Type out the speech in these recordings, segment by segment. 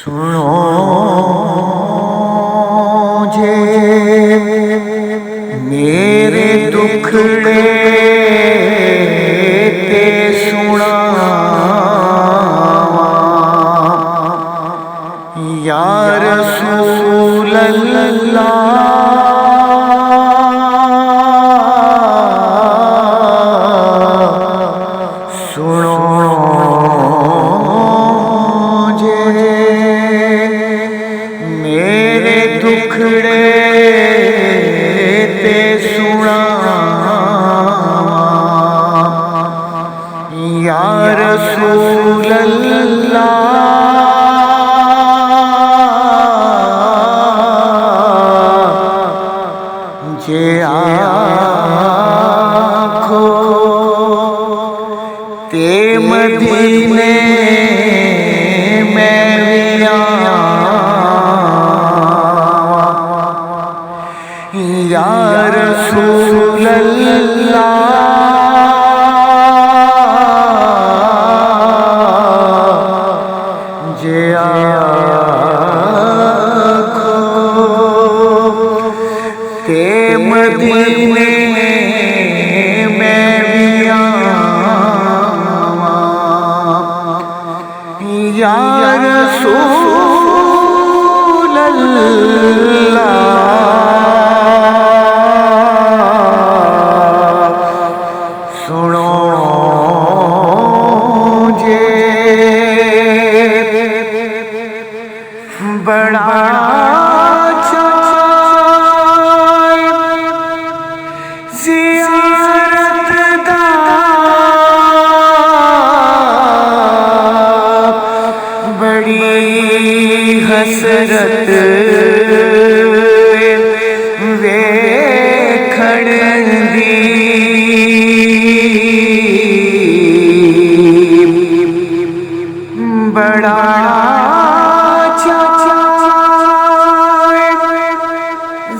سنو جے میرے دکھڑے تے سنا یا رسول اللہ یا رسول اللہ جے آکھو تے مدینے میں یا رسول اللہ جے آکھو تے مدینے میں بھی آواں یا رسول اللہ سنو جے بڑا چاہے زیارت دا بڑی حسرت ویکھن دی بڑا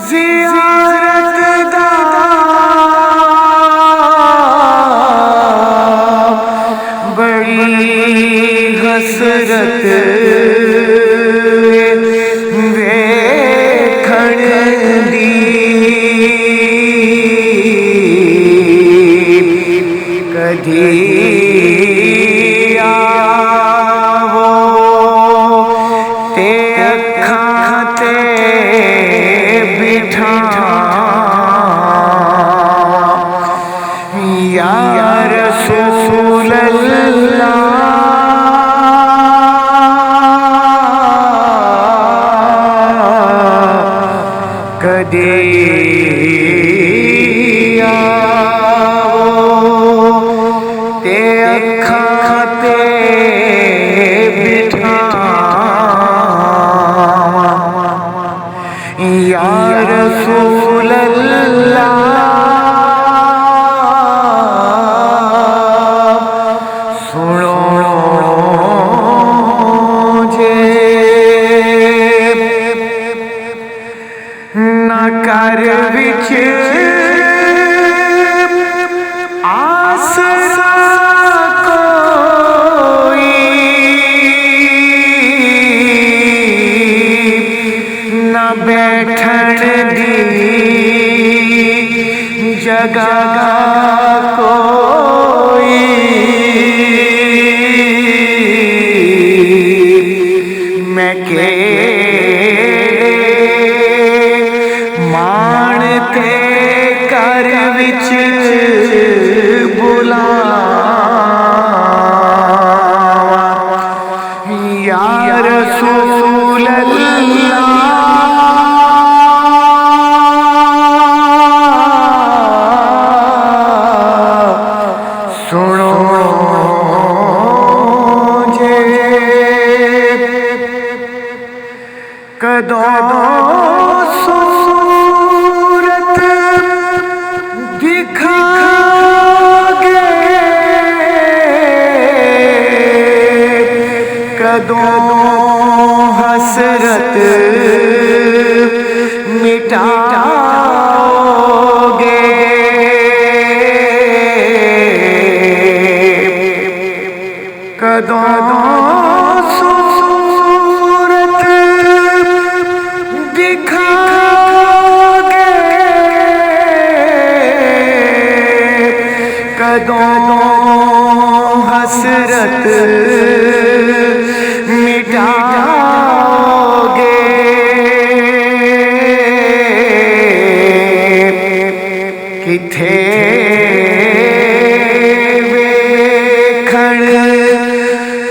زیارت دا بڑی حسرت ویکھن دی کدی یا رسول اللہ کدی آؤ تے اکھاں تے بٹھاواں یا رسول اللہ کر وچ آسرا کوئی نہ بیٹھن دی جگہ کوئی میں مانتے کر وچ بلاواں یا رسول اللہ سنو جے کدوں کدوں حسرت مٹاؤ گے کدوں سورت کدوں حسرت مٹاؤ گے کتھے ویکھن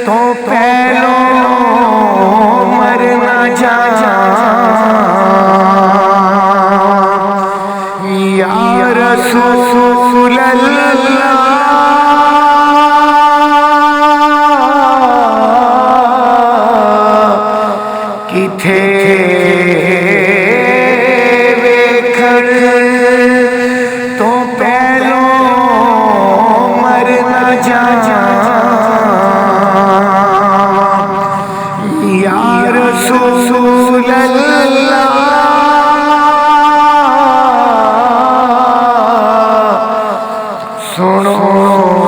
تو پہلو مر نہ جا یا رسول اللہ کتھے ویکھن تو پہلو مر نہ جا یا رسول اللہ سنو